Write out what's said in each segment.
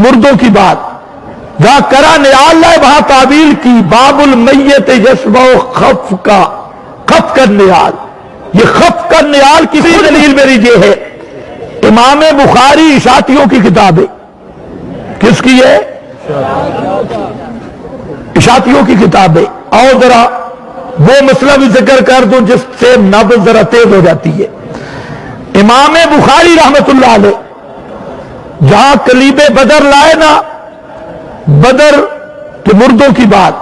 مردوں کی بات، جہاں کرا نیال ہے وہاں تعبیل کی، باب المیت یسمع خف کا، خف کا نیال، یہ خف کا نیال کسی دلیل میری یہ ہے، امام بخاری اشاعتیوں کی کتاب ہے، کس کی ہے؟ اشاعتیوں کی کتاب ہے۔ اور ذرا وہ مسئلہ بھی ذکر کر دوں جس سے نبض ذرا تیز ہو جاتی ہے۔ امام بخاری رحمت اللہ علیہ جہاں کلیب بدر لائے نا، بدر کے مردوں کی بات،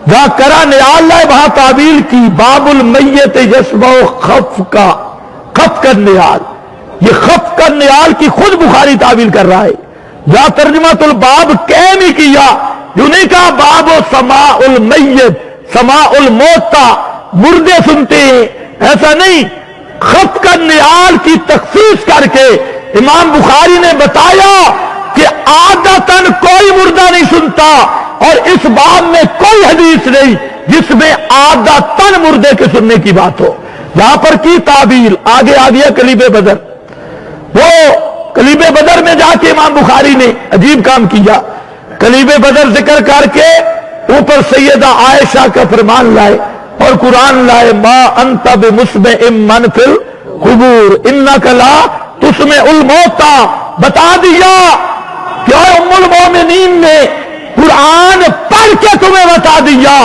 جہاں کرا نیال لائے وہاں تعبیل کی، باب المیت یسمع خف کا، خف کا نیال، یہ خف کا نیال کی خود بخاری تعبیل کر رہا ہے۔ جہاں ترجمہ الباب کہہ نہیں کیا، جو نہیں کہا باب و سماع المیت، سماع الموتا، مردے سنتے ہیں، ایسا نہیں، خف کا نیال کی تخصیص کر کے امام بخاری نے بتایا کہ عادتاً کوئی مردہ نہیں سنتا، اور اس باب میں کوئی حدیث نہیں جس میں عادتاً مردے کے سننے کی بات ہو۔ یہاں پر کی تعبیر آگے آ گیا کلیب بدر، وہ کلیب بدر میں جا کے امام بخاری نے عجیب کام کیا، کلیب بدر ذکر کر کے اوپر سیدہ عائشہ کا فرمان لائے اور قرآن لائے، ما انت بمسمع من فی القبور انک لا تسمع الموتى، بتا دیا کہ ام المومنین نے قرآن پڑھ کے تمہیں بتا دیا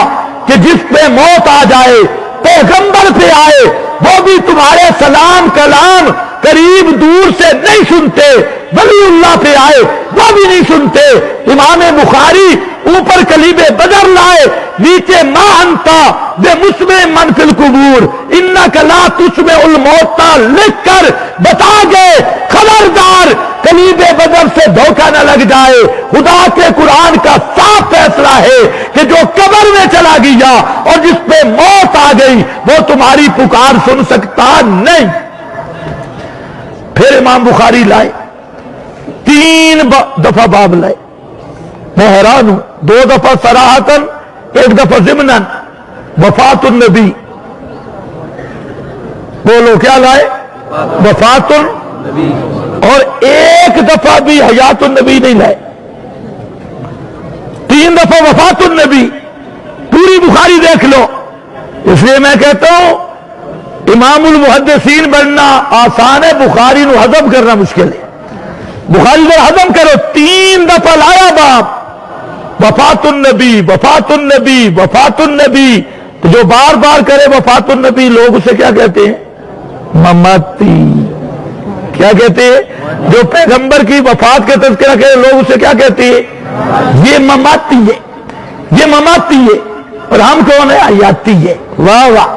کہ جس پہ موت آ جائے، پیغمبر پہ آئے، وہ بھی تمہارے سلام کلام قریب دور سے نہیں سنتے، ولی اللہ پہ آئے وہ بھی نہیں سنتے۔ امام بخاری اوپر کلیب بدر لائے، نیچے ما انتا بمسمع من فی القبور انک لا تسمع الموتى لکھ کر بتا گئے خبردار کلیب بدر سے دھوکہ نہ لگ جائے۔ خدا کے قرآن کا صاف فیصلہ ہے کہ جو قبر میں چلا گیا اور جس پہ موت آ گئی وہ تمہاری پکار سن سکتا نہیں۔ پھر امام بخاری لائے، 3 دفعہ باب لائے، میں حیران ہوں، 2 دفعہ صراحتاً، 1 دفعہ ضمناً، وفات النبی، بولو کیا لائے؟ وفات النبی، اور 1 دفعہ بھی حیات النبی نہیں لائے، 3 دفعہ وفات النبی۔ پوری بخاری دیکھ لو، اس لیے میں کہتا ہوں امام المحدثین بننا آسان ہے، بخاری نو ہضم کرنا مشکل ہے۔ بخاری کو ہضم کرو، 3 دفعہ لایا باپ، وفات النبی، وفات النبی، وفات النبی، تو جو بار بار کرے وفات النبی لوگ اسے کیا کہتے ہیں؟ مماتی۔ کیا کہتے ہیں؟ جو پیغمبر کی وفات کا تذکرہ کرے لوگ اسے کیا کہتے ہیں؟ یہ مماتی ہے، یہ مماتی ہے، اور ہم کون ہے؟ حیاتی ہے۔ واہ واہ،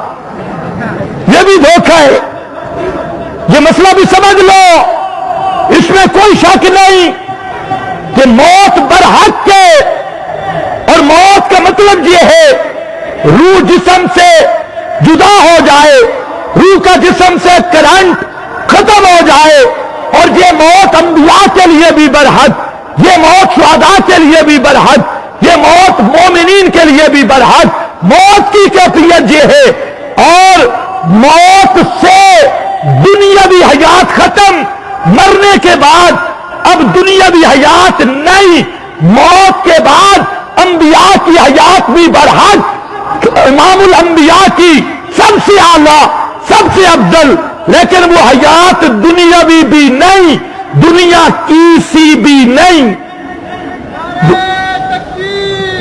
یہ بھی دھوکہ ہے، یہ مسئلہ بھی سمجھ لو، اس میں کوئی شک نہیں کہ موت برحق ہے، اور موت کا مطلب یہ ہے روح جسم سے جدا ہو جائے، روح کا جسم سے کرنٹ ختم ہو جائے، اور یہ موت انبیاء کے لیے بھی برحق، یہ موت شہداء کے لیے بھی برحق، یہ موت مومنین کے لیے بھی برحق۔ موت کی کیفیت یہ ہے، اور موت سے دنیاوی حیات ختم، مرنے کے بعد اب دنیاوی حیات نہیں، موت کے بعد انبیاء کی حیات بھی برحق، امام الانبیاء کی سب سے اعلیٰ، سب سے افضل، لیکن وہ حیات دنیاوی بھی نہیں، دنیا کی سی بھی نہیں،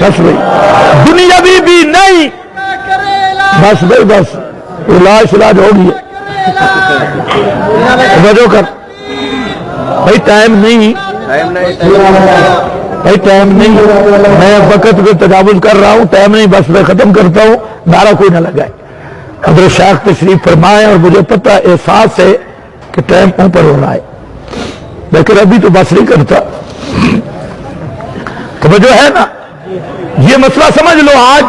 بس بھائی دنیاوی بھی نہیں، بس بھائی بس علاج ہو گئی، وجہ کر بھائی، ٹائم نہیں بھائی، ٹائم نہیں، میں وقت پہ تجاوز کر رہا ہوں، ٹائم نہیں، بس میں ختم کرتا ہوں، نعرہ کوئی نہ لگائے۔ حضرت شیخ تشریف فرمائے، اور مجھے پتہ احساس ہے کہ ٹائم اوپر ہونا ہے، لیکن ابھی تو بس نہیں کرتا، توجہ ہے نا؟ یہ مسئلہ سمجھ لو، آج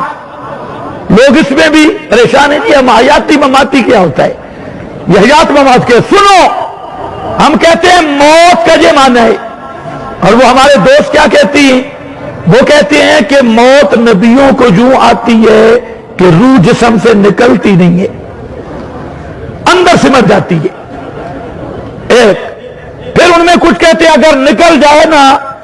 لوگ اس میں بھی پریشان ہیں، ہم حیاتی مماتی کیا ہوتا ہے، یہ حیات ممات کے سنو، ہم کہتے ہیں موت کا یہ معنی ہے، اور وہ ہمارے دوست کیا کہتی ہیں؟ وہ کہتے ہیں کہ موت نبیوں کو یوں آتی ہے کہ روح جسم سے نکلتی نہیں ہے، اندر سمٹ جاتی ہے۔ ایک پھر ان میں کچھ کہتے ہیں اگر نکل جائے نا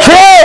6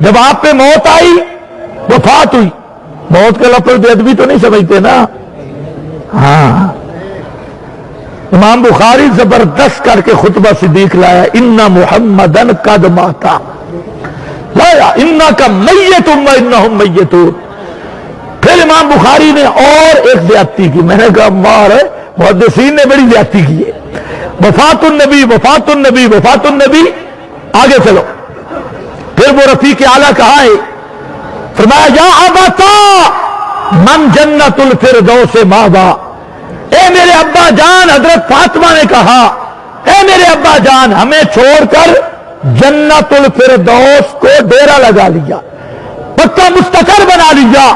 جب آپ پہ موت آئی وفات ہوئی، موت کا لفظ بے ادبی تو نہیں سمجھتے نا؟ ہاں، امام بخاری زبردست کر کے خطبہ صدیق لایا، ان محمدن قد ماتا، لایا انا کا میت انہم میتون۔ پھر امام بخاری نے اور ایک زیادتی کی، میں نے کہا مار ہے، محدثین نے بڑی زیادتی کی ہے، وفات النبی وفات النبی وفات النبی، آگے چلو۔ پھر وہ رفیق اعلیٰ کہا ہے، فرمایا یا ابتا من جنت الفردوس ماوا، اے میرے ابا جان، حضرت فاطمہ نے کہا اے میرے ابا جان، ہمیں چھوڑ کر جنت الفردوس کو ڈیرا لگا لیا، پکا مستقر بنا لیا۔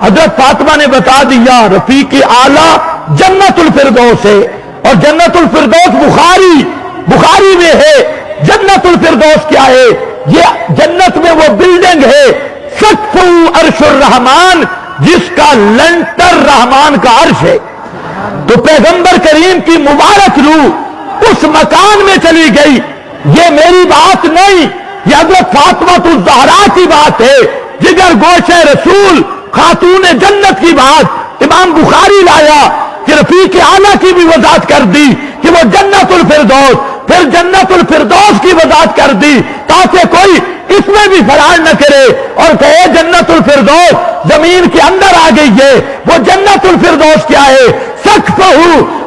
حضرت فاطمہ نے بتا دیا رفیق اعلیٰ جنت الفردوس ہے، اور جنت الفردوس بخاری میں ہے۔ جنت الفردوس کیا ہے؟ یہ جنت میں وہ بلڈنگ ہے سقف عرش الرحمان، جس کا لنٹر رحمان کا عرش ہے۔ تو پیغمبر کریم کی مبارک روح اس مکان میں چلی گئی۔ یہ میری بات نہیں، یہ حضرت فاطمہ الزہرا کی بات ہے، جگر گوشہ رسول خاتون جنت کی بات امام بخاری لایا کہ رفیق اعلیٰ کی بھی وضاحت کر دی کہ وہ جنت الفردوس، پھر جنت الفردوس کی وضاحت کر دی تاکہ کوئی اس میں بھی فرار نہ کرے اور کہے جنت الفردوس زمین کے اندر آ گئی ہے۔ وہ جنت الفردوس کیا ہے؟ سقفہ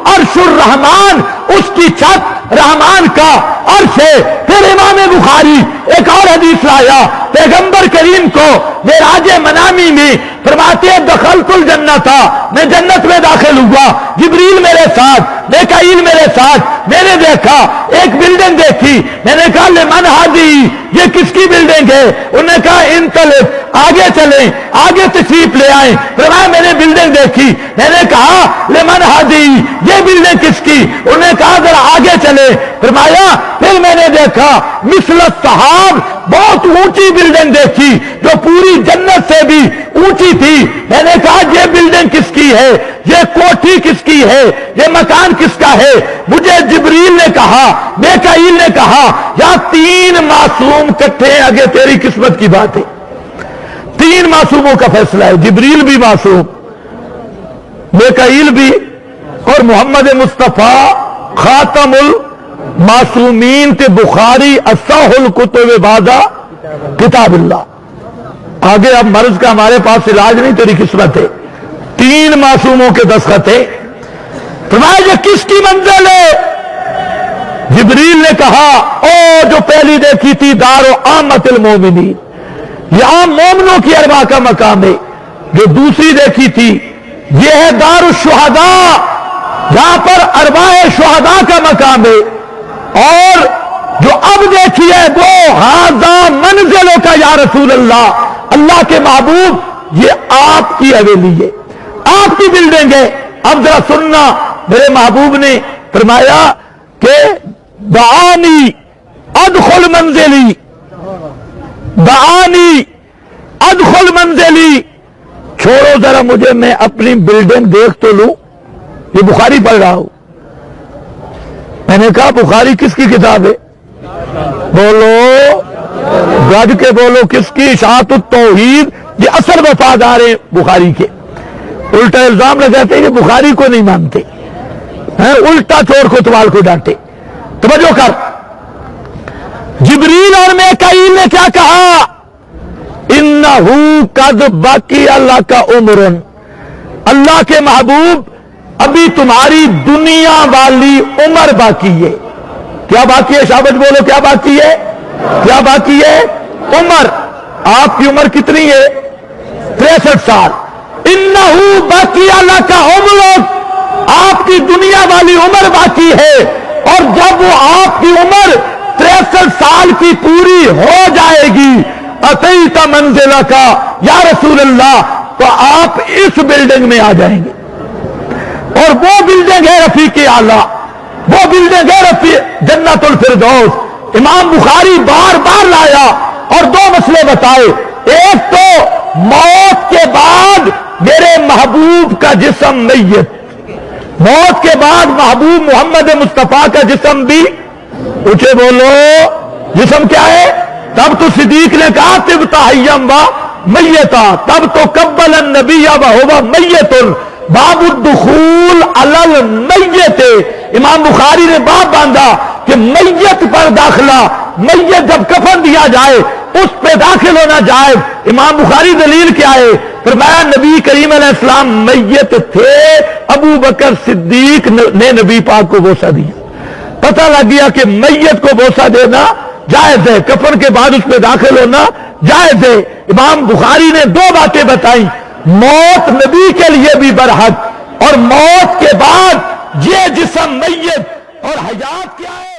عرش الرحمان، اس کی چھت رحمان کا عرش ہے۔ پھر امام بخاری ایک اور حدیث لایا، پیغمبر کریم کو معراج منامی میں فرماتے ہیں دخلت الجنت، میں جنت میں داخل ہوا، جبریل میرے ساتھ، میکائیل میرے ساتھ، میں نے دیکھا ایک بلڈنگ دیکھی، میں نے کہا لمن ہادی، یہ کس کی بلڈنگ ہے؟ انہوں نے کہا انطلق، آگے چلیں، آگے تشریف لے آئیں۔ فرمایا میں نے بلڈنگ دیکھی، میں نے کہا لمن ہادی، یہ بلڈنگ کس کی؟ انہوں نے کہا ذرا آگے چلے۔ فرمایا پھر میں نے دیکھا مثل السحاب، بہت اونچی بلڈنگ دیکھی جو پوری جنت سے بھی اونچی تھی۔ میں نے کہا یہ بلڈنگ کس کی ہے؟ یہ کوٹھی کس کی ہے؟ یہ مکان کس کا ہے؟ مجھے جبریل نے کہا، میکائیل نے کہا، یا تین معصوم کٹھے آگے تیری قسمت کی بات ہے۔ تین معصوموں کا فیصلہ ہے، جبریل بھی معصوم، میکائیل بھی، اور محمد مصطفیٰ خاتم المعصومین کے بخاری اصح الکتب بعد کتاب اللہ۔ آگے اب مرض کا ہمارے پاس علاج نہیں، تیری قسمت ہے۔ تین معصوموں کے دستخط ہے۔ فرمایا یہ کس کی منزل ہے؟ جبریل نے کہا او جو پہلی دیکھی تھی دار و عامت المومنین، یہ عام مومنوں کی ارواح کا مقام ہے۔ جو دوسری دیکھی تھی یہ ہے دار الشہداء، جہاں پر ارواح شہداء کا مقام ہے۔ اور جو اب دیکھی ہے وہ ھذا منزلوں کا یا رسول اللہ، اللہ کے محبوب یہ آپ کی حویلی ہے، آپ کی بلڈنگ ہے۔ اب ذرا سننا، میرے محبوب نے فرمایا کہ دعانی ادخل منزلی، دعانی ادخل منزلی، چھوڑو ذرا مجھے، میں اپنی بلڈنگ دیکھ تو لوں۔ یہ بخاری پڑھ رہا ہوں۔ میں نے کہا بخاری کس کی کتاب ہے؟ بولو گج کے بولو، کس کی؟ اشاعت التوحید، یہ اصل وفادار ہیں بخاری کے۔ الٹا الزام لگاتے ہیں کہ بخاری کو نہیں مانتے، الٹا چور کوتوال کو ڈانٹے۔ توجہ کر، جبریل اور میکائیل نے کیا کہا؟ انہو قد بقی اللہ کا عمرن، اللہ کے محبوب ابھی تمہاری دنیا والی عمر باقی ہے۔ کیا باقی ہے؟ شابت بولو، کیا باقی ہے؟ کیا باقی ہے؟ عمر۔ آپ کی عمر کتنی ہے؟ 63 سال۔ انہو باقی اللہ کا عمر، آپ کی دنیا والی عمر باقی ہے، اور جب وہ آپ کی عمر 63 سال کی پوری ہو جائے گی، اتیت منزلہ کا یا رسول اللہ، تو آپ اس بلڈنگ میں آ جائیں گے۔ اور وہ بلڈنگ ہے رفیق اعلیٰ، وہ بلڈنگ ہے جنت الفردوس۔ امام بخاری بار بار لایا اور دو مسئلے بتائے، ایک تو موت کے بعد میرے محبوب کا جسم میت، موت کے بعد محبوب محمد مصطفیٰ کا جسم بھی، اونچے بولو، جسم کیا ہے؟ تب تو صدیق نے کہا طبت حیم و میتا، تب تو قبل النبی و ہوا میت، باب الدخول علی المیت، امام بخاری نے باب باندھا کہ میت پر داخلہ، میت جب کفن دیا جائے اس پہ داخل ہونا جائز۔ امام بخاری دلیل کیا ہے؟ فرمایا نبی کریم علیہ السلام میت تھے، ابو بکر صدیق نے نبی پاک کو بوسہ دیا، پتہ لگ گیا کہ میت کو بوسہ دینا جائز ہے، کفن کے بعد اس پہ داخل ہونا جائز ہے۔ امام بخاری نے دو باتیں بتائیں، موت نبی کے لیے بھی برحق، اور موت کے بعد یہ جسم میت اور حیات کیا ہے۔